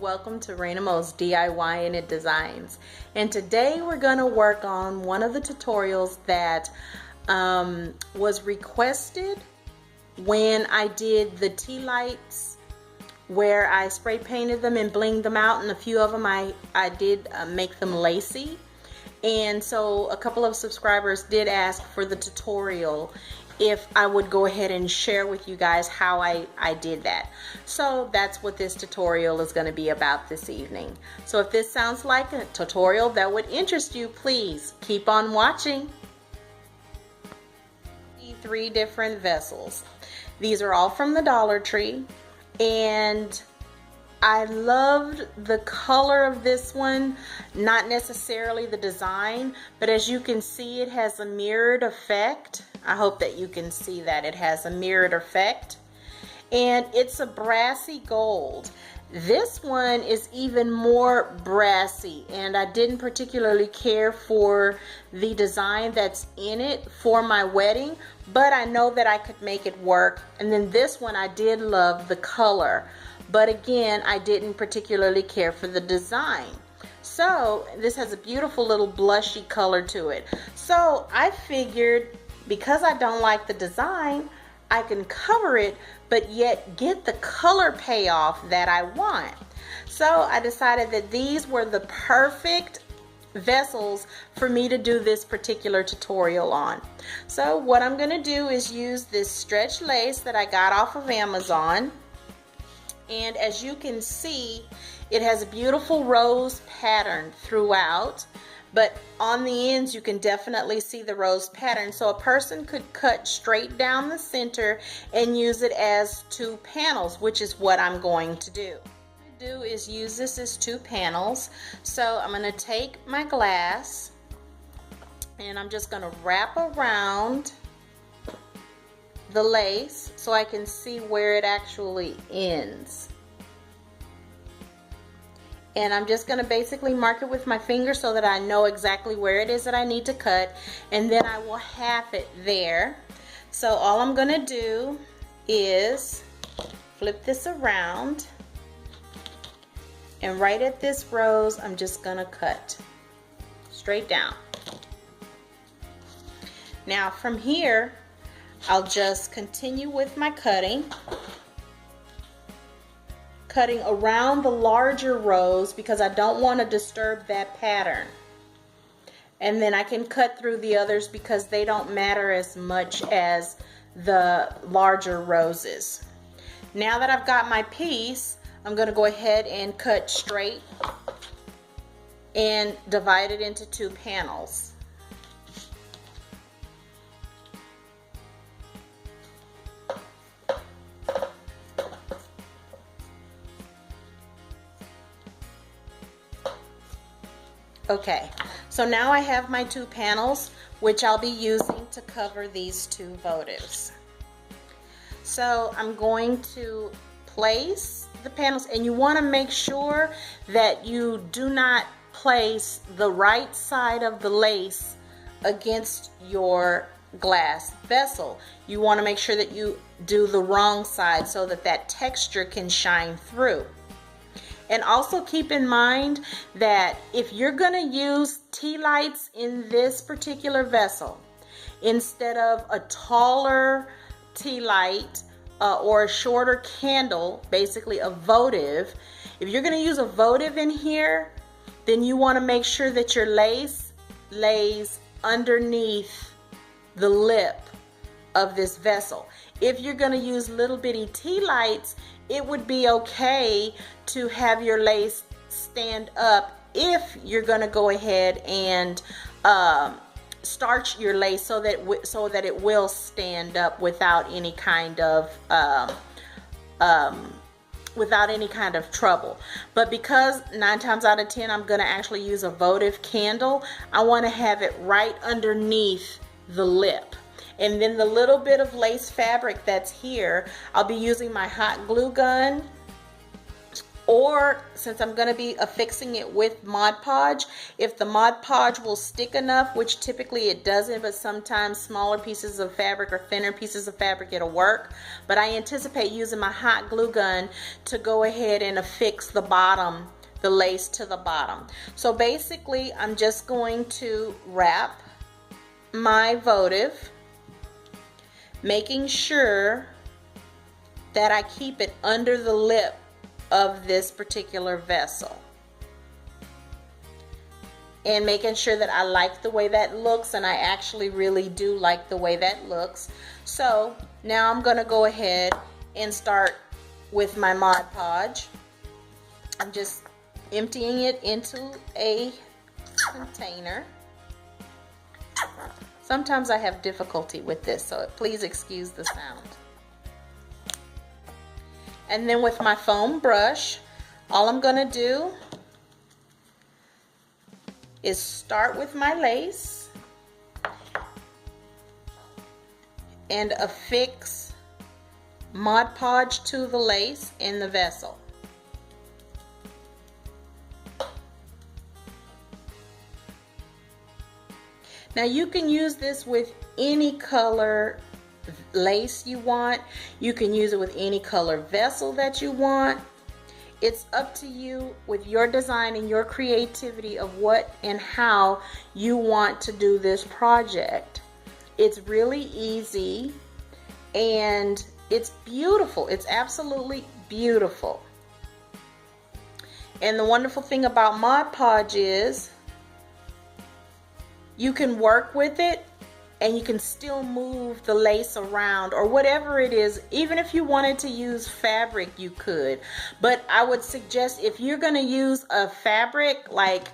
welcome to ReinaMoe's DIY and It Designs. And today we're going to work on one of the tutorials that was requested when I did the tea lights, where I spray painted them and blinged them out, and a few of them I did make them lacy. And so a couple of subscribers did ask for the tutorial if I would go ahead and share with you guys how I did that. So that's what this tutorial is going to be about this evening. So if this sounds like a tutorial that would interest you, please keep on watching. 3 different vessels. These are all from the Dollar Tree, and I loved the color of this one, not necessarily the design, but as you can see, it has a mirrored effect. I hope that you can see that it has a mirrored effect, and it's a brassy gold. This one is even more brassy, and I didn't particularly care for the design that's in it for my wedding, but I know that I could make it work. And then this one, I did love the color, but again, I didn't particularly care for the design. So this has a beautiful little blushy color to it. So I figured, because I don't like the design, I can cover it but yet get the color payoff that I want. So I decided that these were the perfect vessels for me to do this particular tutorial on. So what I'm going to do is use this stretch lace that I got off of Amazon. And as you can see, it has a beautiful rose pattern throughout, but on the ends you can definitely see the rose pattern. So a person could cut straight down the center and use it as 2 panels, which is what I'm going to do. What I'm going to do is use this as 2 panels. So I'm going to take my glass and I'm just going to wrap around the lace so I can see where it actually ends. And I'm just going to basically mark it with my finger so that I know exactly where it is that I need to cut, and then I will have it there. So all I'm going to do is flip this around, and right at this rose I'm just going to cut straight down. Now from here I'll just continue with my cutting around the larger rose because I don't want to disturb that pattern. And then I can cut through the others because they don't matter as much as the larger roses. Now that I've got my piece, I'm going to go ahead and cut straight and divide it into 2 panels. Okay, so now I have my 2 panels, which I'll be using to cover these 2 votives. So I'm going to place the panels, and you want to make sure that you do not place the right side of the lace against your glass vessel. You want to make sure that you do the wrong side so that that texture can shine through. And also keep in mind that if you're going to use tea lights in this particular vessel, instead of a taller tea light or a shorter candle, basically a votive, if you're going to use a votive in here, then you want to make sure that your lace lays underneath the lip of this vessel. If you're going to use little bitty tea lights, it would be okay to have your lace stand up if you're going to go ahead and starch your lace so that it will stand up without any kind of trouble. But because 9 times out of 10 I'm going to actually use a votive candle, I want to have it right underneath the lip. And then the little bit of lace fabric that's here, I'll be using my hot glue gun or since I'm going to be affixing it with Mod Podge, if the Mod Podge will stick enough, which typically it doesn't, but sometimes smaller pieces of fabric or thinner pieces of fabric, it'll work. But I anticipate using my hot glue gun to go ahead and affix the bottom, the lace to the bottom. So basically I'm just going to wrap my votive, making sure that I keep it under the lip of this particular vessel, and making sure that I like the way that looks, and I actually really do like the way that looks. So now I'm going to go ahead and start with my Mod Podge. I'm just emptying it into a container. Sometimes I have difficulty with this, so please excuse the sound. And then with my foam brush, all I'm going to do is start with my lace and affix Mod Podge to the lace in the vessel. Now you can use this with any color lace you want. You can use it with any color vessel that you want. It's up to you with your design and your creativity of what and how you want to do this project. It's really easy and it's beautiful. It's absolutely beautiful. And the wonderful thing about Mod Podge is you can work with it and you can still move the lace around or whatever it is. Even if you wanted to use fabric, you could. But I would suggest, if you're going to use a fabric like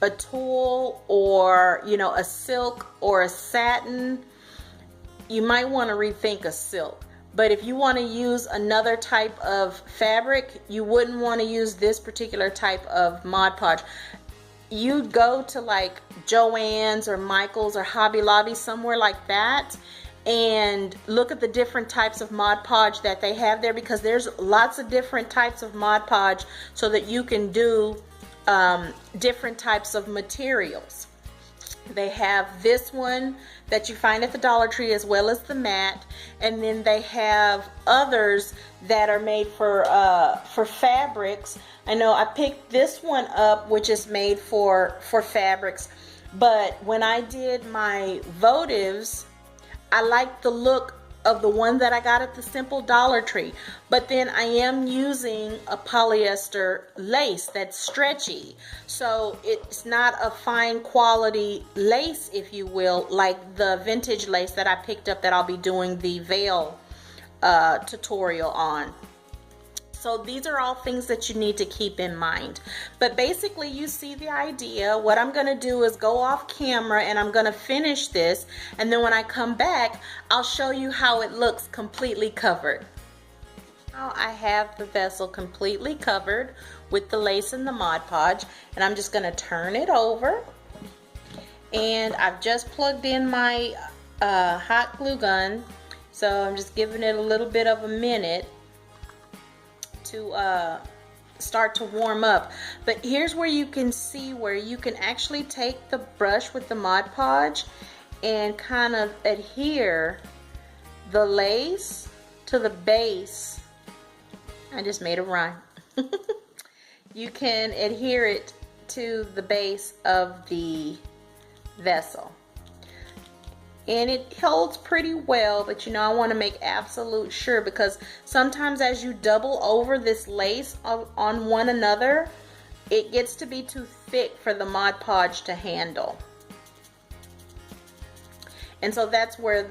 a tulle or, you know, a silk or a satin, you might want to rethink a silk. But if you want to use another type of fabric, you wouldn't want to use this particular type of Mod Podge. You'd go to like Joann's or Michael's or Hobby Lobby, somewhere like that, and look at the different types of Mod Podge that they have there, because there's lots of different types of Mod Podge so that you can do different types of materials. They have this one that you find at the Dollar Tree as well as the matte, and then they have others that are made for fabrics. I know I picked this one up, which is made for fabrics, but when I did my votives, I liked the look of the one that I got at the simple Dollar Tree. But then I am using a polyester lace that's stretchy, so it's not a fine quality lace, if you will, like the vintage lace that I picked up that I'll be doing the veil tutorial on. So these are all things that you need to keep in mind. But basically, you see the idea. What I'm going to do is go off camera and I'm going to finish this. And then when I come back, I'll show you how it looks completely covered. Now I have the vessel completely covered with the lace and the Mod Podge. And I'm just going to turn it over. And I've just plugged in my hot glue gun. So I'm just giving it a little bit of a minute to start to warm up. But here's where you can see where you can actually take the brush with the Mod Podge and kind of adhere the lace to the base. I just made a rhyme. You can adhere it to the base of the vessel. And it holds pretty well, but you know, I want to make absolute sure, because sometimes as you double over this lace on one another, it gets to be too thick for the Mod Podge to handle. And so that's where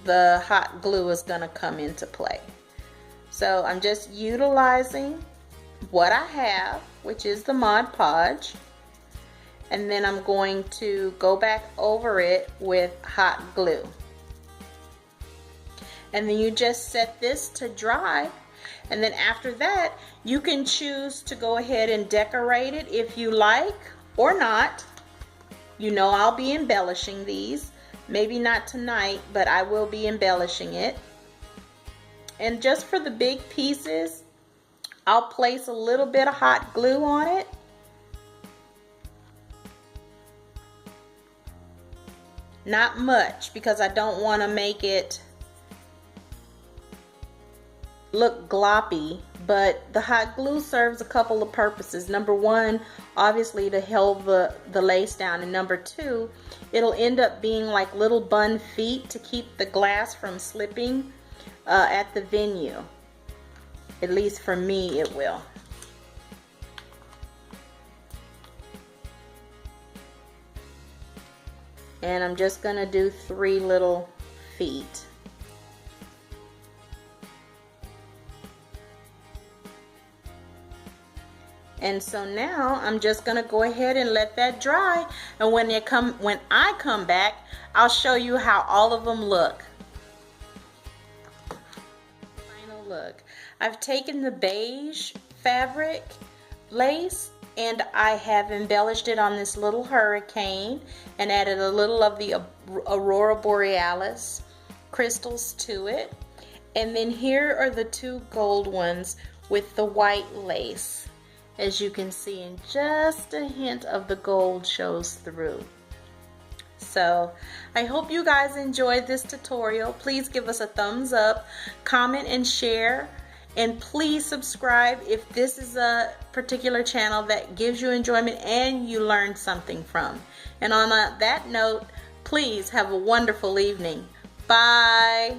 the hot glue is going to come into play. So I'm just utilizing what I have, which is the Mod Podge. And then I'm going to go back over it with hot glue. And then you just set this to dry. And then after that, you can choose to go ahead and decorate it if you like or not. You know, I'll be embellishing these. Maybe not tonight, but I will be embellishing it. And just for the big pieces, I'll place a little bit of hot glue on it. Not much, because I don't want to make it look gloppy, but the hot glue serves a couple of purposes. Number one, obviously to hold the lace down, and number two, it'll end up being like little bun feet to keep the glass from slipping at the venue. At least for me, it will. And I'm just gonna do 3 little feet. And so now I'm just gonna go ahead and let that dry, and when I come back, I'll show you how all of them look. Final look. I've taken the beige fabric lace and I have embellished it on this little hurricane and added a little of the Aurora Borealis crystals to it. And then here are the 2 gold ones with the white lace. As you can see, and just a hint of the gold shows through. So I hope you guys enjoyed this tutorial. Please give us a thumbs up, comment and share, and please subscribe if this is a particular channel that gives you enjoyment and you learned something from. And on that note, please have a wonderful evening. Bye.